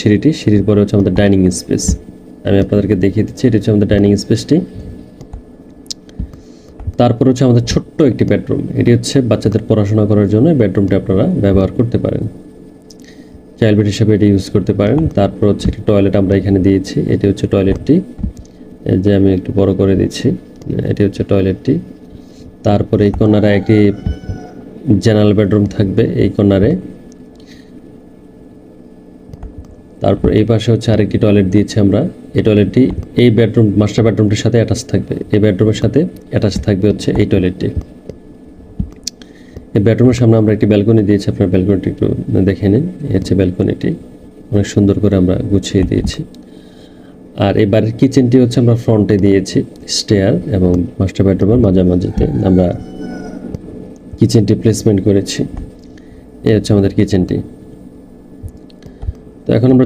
সিঁড়ির পরে হচ্ছে আমাদের ডাইনিং স্পেস। আমি আপনাদেরকে দেখিয়ে দিচ্ছি, এটা হচ্ছে আমাদের ডাইনিং স্পেসটি। তারপর হচ্ছে আমাদের ছোট্ট একটি বেডরুম, এটি হচ্ছে বাচ্চাদের পড়াশোনা করার জন্য বেডরুমটা আপনারা ব্যবহার করতে পারেন, চাইল্ড বেড হিসেবে এটি ইউজ করতে পারেন। তারপর হচ্ছে একটি টয়লেট আমরা এখানে দিয়েছি, এটি হচ্ছে টয়লেটটি, এই যে আমি একটু বড় করে দিচ্ছি, এটি হচ্ছে টয়লেটটি। তারপরে এই কর্নারে একটি জেনারেল বেডরুম থাকবে এই কর্নারে। তারপর এই পাশে হচ্ছে আরেকটি টয়লেট দিয়েছি আমরা, এই টয়লেটটি এই বেডরুম মাস্টার বেডরুমটির সাথে অ্যাটাচ থাকবে, এই বেডরুমের সাথে অ্যাটাচ থাকবে হচ্ছে এই টয়লেটটি। এই বেডরুমের সামনে আমরা একটি ব্যালকনি দিয়েছি, আপনার ব্যালকনিটি একটু দেখে নিন, এই হচ্ছে ব্যালকনিটি, অনেক সুন্দর করে আমরা গুছিয়ে দিয়েছি। আর এই বাড়ির কিচেনটি হচ্ছে আমরা ফ্রন্টে দিয়েছি স্টেয়ার, এবং মাস্টার বেডরুমের মাঝামাঝিতে আমরা কিচেনটি প্লেসমেন্ট করেছি। এই হচ্ছে আমাদের কিচেনটি। তো এখন আমরা